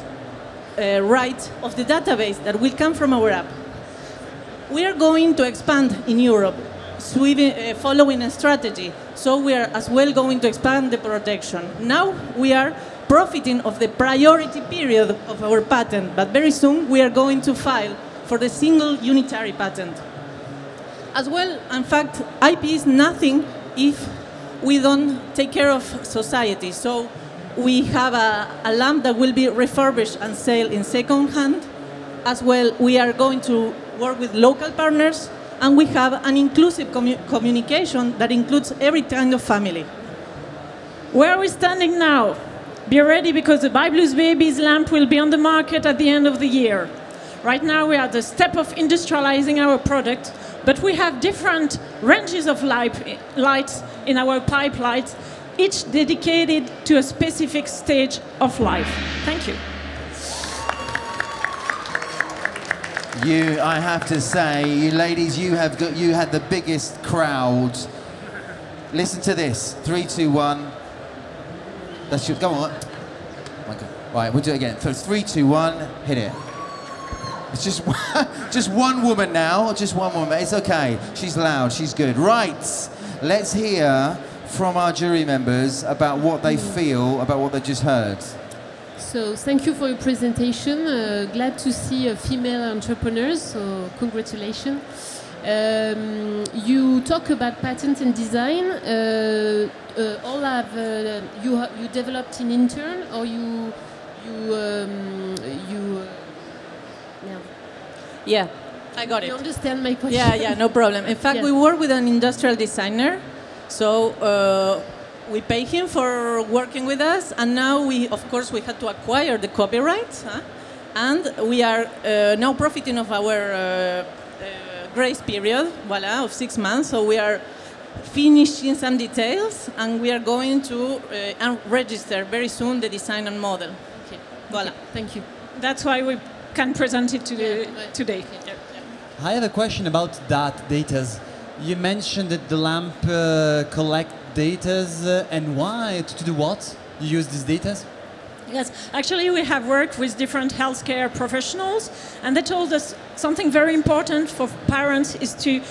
right of the database that will come from our app. We are going to expand in Europe, following a strategy. So we are as well going to expand the protection. Now we are profiting of the priority period of our patent, but very soon we are going to file for the single unitary patent. As well, in fact, IP is nothing if we don't take care of society. So we have a lamp that will be refurbished and sold in second hand. As well, we are going to work with local partners, and we have an inclusive communication that includes every kind of family. Where are we standing now? Be ready, because the ByBlues Baby's lamp will be on the market at the end of the year. Right now we are at the step of industrializing our product, but we have different ranges of lights in our pipelines, each dedicated to a specific stage of life. Thank you. I have to say, you ladies, you had the biggest crowd. Listen to this. 3, 2, 1. That's your, go on. Oh my God. Right, we'll do it again. So 3, 2, 1, hit it. It's just one woman now, just one woman. It's okay. She's loud, she's good. Right, let's hear from our jury members about what they feel about what they just heard. So thank you for your presentation. Glad to see female entrepreneurs, so congratulations. You talk about patent and design. All have you developed in intern, or you Yeah, I got it. You understand my question? Yeah, no problem. In fact, we work with an industrial designer, so we pay him for working with us, and now of course, we had to acquire the copyrights, and we are now profiting of our grace period, voila, of 6 months. So we are finishing some details, and we are going to register very soon the design and model. Okay. Voila. Okay. Thank you. That's why we can present it today. Okay. I have a question about that data. You mentioned that the lamp collect data, and why? To do what? You use these data? Yes, actually we have worked with different healthcare professionals, and they told us something very important for parents is to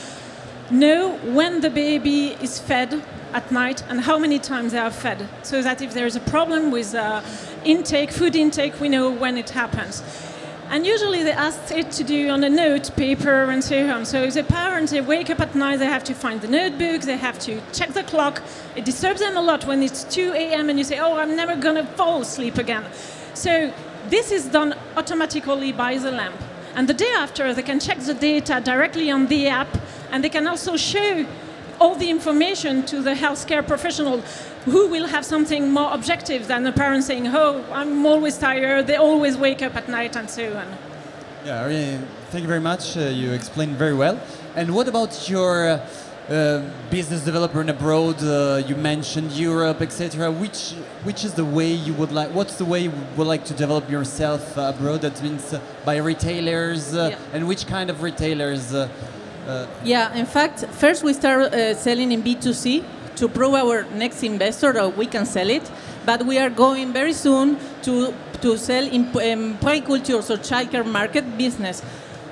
know when the baby is fed at night and how many times they are fed, so that if there is a problem with food intake, we know when it happens. And usually they ask it to do on a note, paper, and so on. So if the parents, they wake up at night, they have to find the notebook, they have to check the clock. It disturbs them a lot when it's 2 a.m. and you say, oh, I'm never going to fall asleep again. So this is done automatically by the lamp. And the day after, they can check the data directly on the app, and they can also show all the information to the healthcare professional. who will have something more objective than a parent saying, oh, I'm always tired, they always wake up at night, and so on. Yeah, really, thank you very much. You explained very well. And what about your business development abroad? You mentioned Europe, etc. Which is the way you would like? What's the way you would like to develop yourself abroad? That means by retailers, and which kind of retailers? Yeah, in fact, first we start selling in B2C to prove our next investor that we can sell it. But we are going very soon to sell in puericulture, so childcare market business.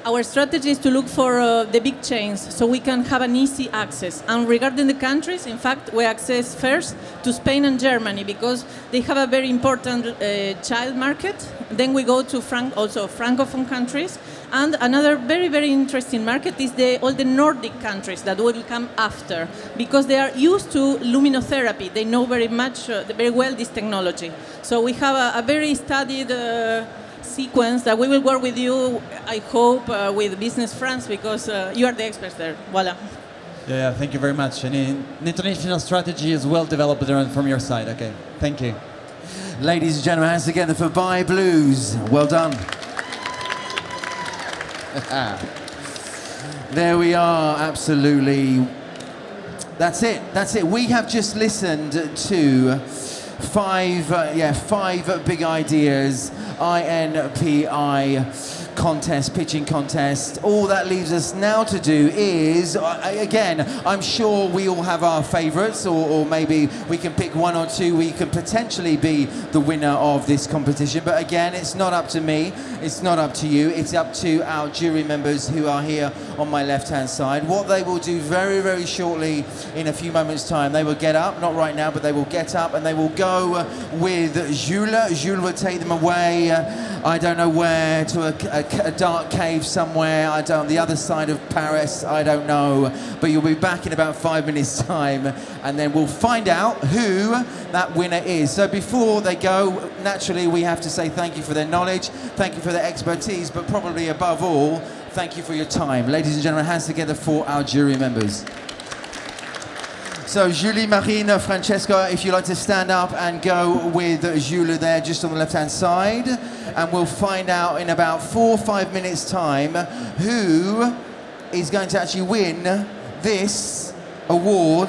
Our strategy is to look for the big chains so we can have an easy access. And regarding the countries, in fact, we access first to Spain and Germany because they have a very important child market. Then we go to also Francophone countries. And another very, very interesting market is all the Nordic countries that will come after because they are used to luminotherapy. They know very well this technology. So we have a very studied sequence that we will work with you, I hope, with Business France, because you are the experts there. Voila. Yeah, thank you very much. And an international strategy is well developed from your side. Okay, thank you. Ladies and gentlemen, hands together for Buy Blues. Well done. There we are, absolutely. That's it, that's it. We have just listened to five big ideas, INPI contest, pitching contest. All that leaves us now to do is, again, I'm sure we all have our favorites, or maybe we can pick one or two. We can potentially be the winner of this competition. But again, it's not up to me. It's not up to you. It's up to our jury members who are here on my left-hand side. What they will do very, very shortly, in a few moments' time, they will get up, not right now, but they will get up and they will go with Jules. Jules will take them away, I don't know where, to a dark cave somewhere, on the other side of Paris, I don't know. But you'll be back in about 5 minutes' time, and then we'll find out who that winner is. So before they go, naturally, we have to say thank you for their knowledge, thank you for their expertise, but probably above all, thank you for your time. Ladies and gentlemen, hands together for our jury members. So Julie, Marine, Francesca, if you'd like to stand up and go with Jules there, just on the left-hand side. And we'll find out in about 4 or 5 minutes' time who is going to actually win this award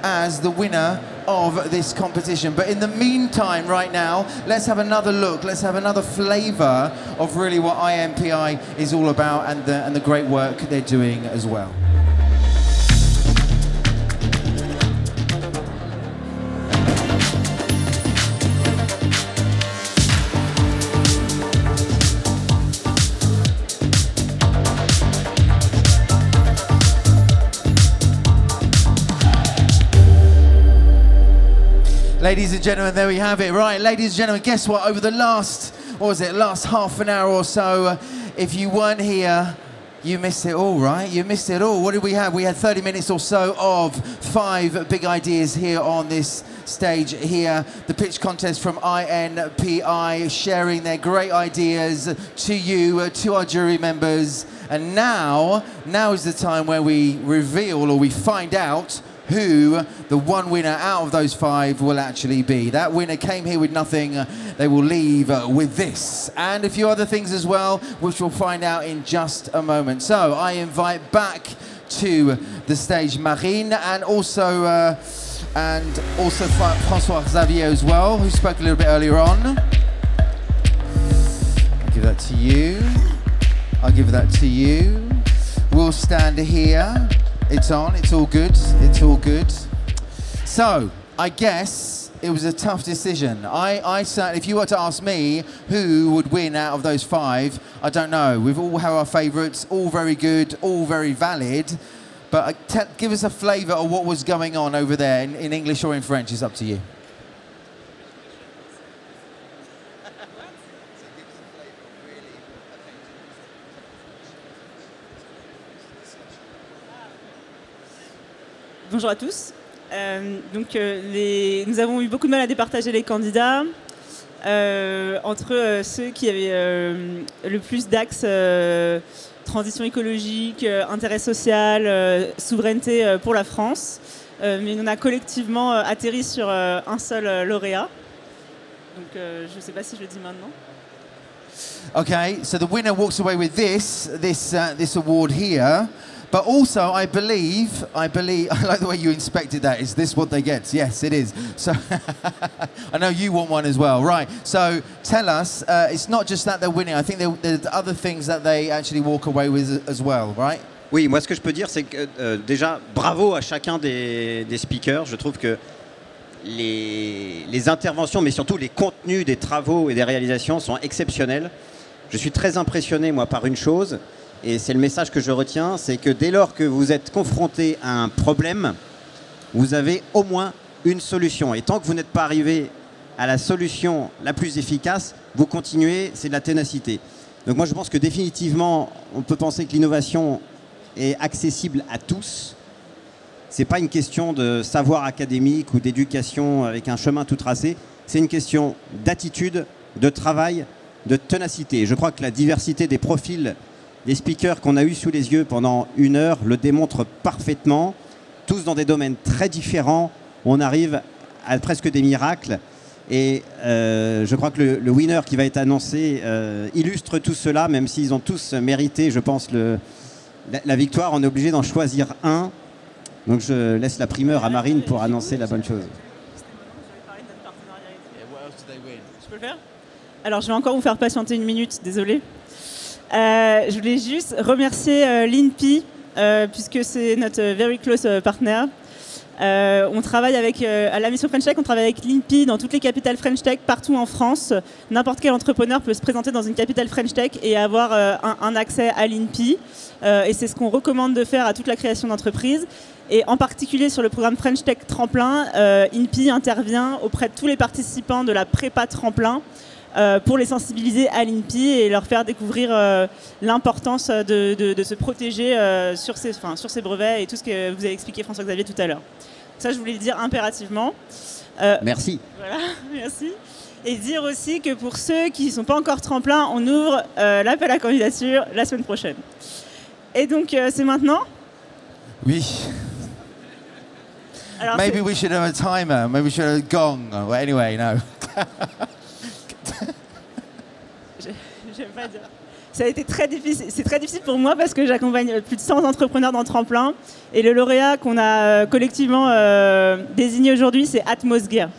as the winner of this competition. But in the meantime, right now, let's have another look, let's have another flavour of really what INPI is all about and the great work they're doing as well. Ladies and gentlemen, there we have it. Right, ladies and gentlemen, guess what? Over the last half an hour or so, if you weren't here, you missed it all, right? You missed it all. What did we have? We had 30 minutes or so of 5 big ideas here on this stage here. The pitch contest from INPI, sharing their great ideas to you, to our jury members. And now is the time where we reveal, or we find out, who the one winner out of those 5 will actually be. That winner came here with nothing. They will leave with this and a few other things as well, which we'll find out in just a moment. So I invite back to the stage Marine and also François Xavier as well, who spoke a little bit earlier on. I'll give that to you. I'll give that to you. We'll stand here. It's on, it's all good, it's all good. So, I guess it was a tough decision. I certainly, if you were to ask me who would win out of those 5, I don't know. We've all have our favourites, all very good, all very valid. But give us a flavour of what was going on over there in English or in French, it's up to you. Bonjour à tous. Nous avons eu beaucoup de mal à départager les candidats entre ceux qui avaient le plus d'axes transition écologique, intérêt social, souveraineté pour la France, mais on a collectivement atterri sur un seul lauréat. Donc je ne sais pas si je le dis maintenant. Okay, so the winner walks away with this award here, but also I believe I like the way you inspected that. Is this what they get? Yes, it is. So I know you want one as well, right? So tell us, it's not just that they're winning. I think there's other things that they actually walk away with as well, right? Oui, moi ce que je peux dire, c'est que déjà bravo à chacun des speakers. Je trouve que les interventions, mais surtout les contenus des travaux et des réalisations sont exceptionnels. Je suis très impressionné, moi, par une chose, et c'est le message que je retiens, c'est que dès lors que vous êtes confronté à un problème, vous avez au moins une solution. Et tant que vous n'êtes pas arrivé à la solution la plus efficace, vous continuez, c'est de la ténacité. Donc moi, je pense que définitivement, on peut penser que l'innovation est accessible à tous. Ce n'est pas une question de savoir académique ou d'éducation avec un chemin tout tracé, c'est une question d'attitude, de travail, de ténacité. Je crois que la diversité des profils des speakers qu'on a eu sous les yeux pendant 1 heure le démontre parfaitement, tous dans des domaines très différents. On arrive à presque des miracles et je crois que le winner qui va être annoncé illustre tout cela, même s'ils ont tous mérité, je pense, la victoire. On est obligé d'en choisir un. Donc je laisse la primeur à Marine pour annoncer la bonne chose. Je peux le faire ? Alors, je vais encore vous faire patienter 1 minute, désolé. Je voulais juste remercier l'INPI, puisque c'est notre very close partner. On travaille avec, à la mission French Tech, on travaille avec l'INPI dans toutes les capitales French Tech, partout en France. N'importe quel entrepreneur peut se présenter dans une capitale French Tech et avoir un accès à l'INPI. Et c'est ce qu'on recommande de faire à toute la création d'entreprise. Et en particulier sur le programme French Tech Tremplin, INPI intervient auprès de tous les participants de la prépa Tremplin pour les sensibiliser à l'INPI et leur faire découvrir l'importance de se protéger sur ses brevets et tout ce que vous avez expliqué, François-Xavier, tout à l'heure. Ça, je voulais le dire impérativement. Merci. Voilà, merci. Et dire aussi que pour ceux qui ne sont pas encore tremplin, on ouvre l'appel à candidature la semaine prochaine. Et donc, c'est maintenant ? Oui. Alors, maybe we should have a timer. Maybe we should have a gong. Well, anyway, no. J'aime pas dire. Ça a été très difficile. C'est très difficile pour moi parce que j'accompagne plus de 100 entrepreneurs dans Tremplin. Et le lauréat qu'on a collectivement désigné aujourd'hui, c'est AtmosGear.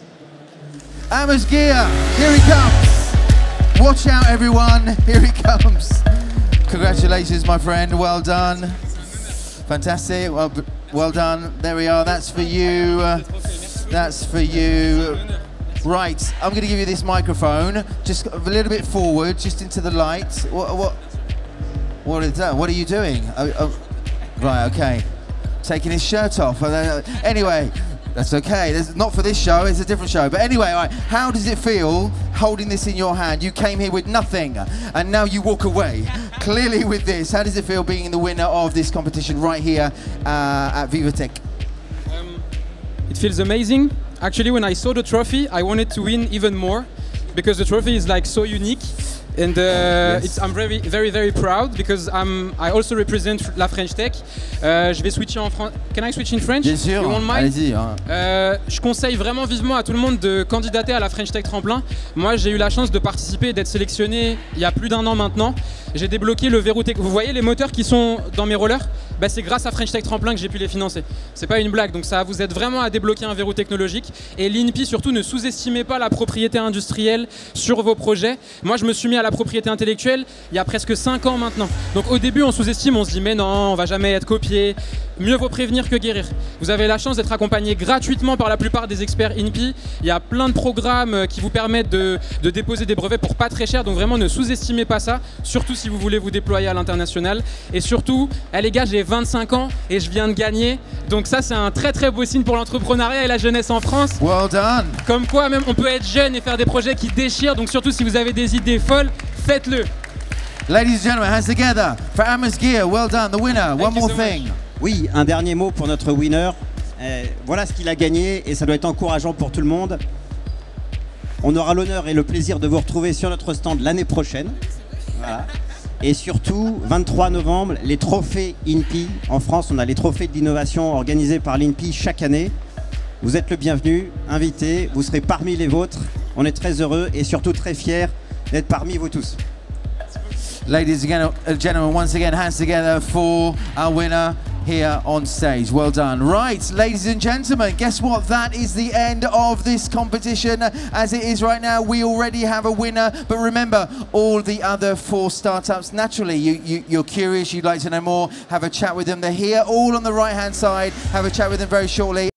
AtmosGear, here he comes. Watch out, everyone. Here he comes. Congratulations, my friend. Well done. Fantastic. Well done. There we are. That's for you. That's for you. Right. I'm going to give you this microphone. Just a little bit forward, just into the light. What is that? What are you doing? Right. Okay. Taking his shirt off. Anyway. That's okay. Not for this show, it's a different show. But anyway, right, how does it feel holding this in your hand? You came here with nothing, and now you walk away, clearly with this. How does it feel being the winner of this competition right here at Viva Tech? It feels amazing. Actually, when I saw the trophy, I wanted to win even more, because the trophy is like so unique. And yes. I'm very, very, very proud because I also represent la French Tech. Je vais switcher en français. Can I switch in French? Bien sûr, allez-y. Hein. Je conseille vraiment vivement à tout le monde de candidater à la French Tech Tremplin. Moi, j'ai eu la chance de participer et d'être sélectionné il y a plus d'1 an maintenant. J'ai débloqué le verrou technologique. Vous voyez les moteurs qui sont dans mes rollers? Bah, c'est grâce à French Tech Tremplin que j'ai pu les financer. C'est pas une blague, donc ça vous aide vraiment à débloquer un verrou technologique. Et l'INPI, surtout, ne sous-estimez pas la propriété industrielle sur vos projets. Moi, je me suis mis à la propriété intellectuelle il y a presque 5 ans maintenant. Donc au début, on sous-estime, on se dit mais non, on va jamais être copié. Mieux vaut prévenir que guérir. Vous avez la chance d'être accompagné gratuitement par la plupart des experts INPI. Il y a plein de programmes qui vous permettent de déposer des brevets pour pas très cher. Donc vraiment, ne sous-estimez pas ça, surtout si vous voulez vous déployer à l'international. Et surtout, les gars, j'ai 25 ans et je viens de gagner. Donc ça, c'est un très très beau signe pour l'entrepreneuriat et la jeunesse en France. Well done. Comme quoi, même, on peut être jeune et faire des projets qui déchirent. Donc surtout, si vous avez des idées folles, faites-le. Ladies and gentlemen, hands together for AtmosGear. Well done, the winner. One more thing. Oui, un dernier mot pour notre winner. Voilà ce qu'il a gagné et ça doit être encourageant pour tout le monde. On aura l'honneur et le plaisir de vous retrouver sur notre stand l'année prochaine. Voilà. Et surtout, 23 novembre, les trophées INPI. En France, on a les trophées de l'innovation organisés par l'INPI chaque année. Vous êtes le bienvenu, invité, vous serez parmi les vôtres. On est très heureux et surtout très fiers d'être parmi vous tous. Ladies and gentlemen, once again, hands together for our winner here on stage. Well done. Right, ladies and gentlemen, guess what? That is the end of this competition. As it is right now, we already have a winner. But remember, all the other 4 startups, naturally, you're curious, you'd like to know more, have a chat with them. They're here, all on the right-hand side. Have a chat with them very shortly.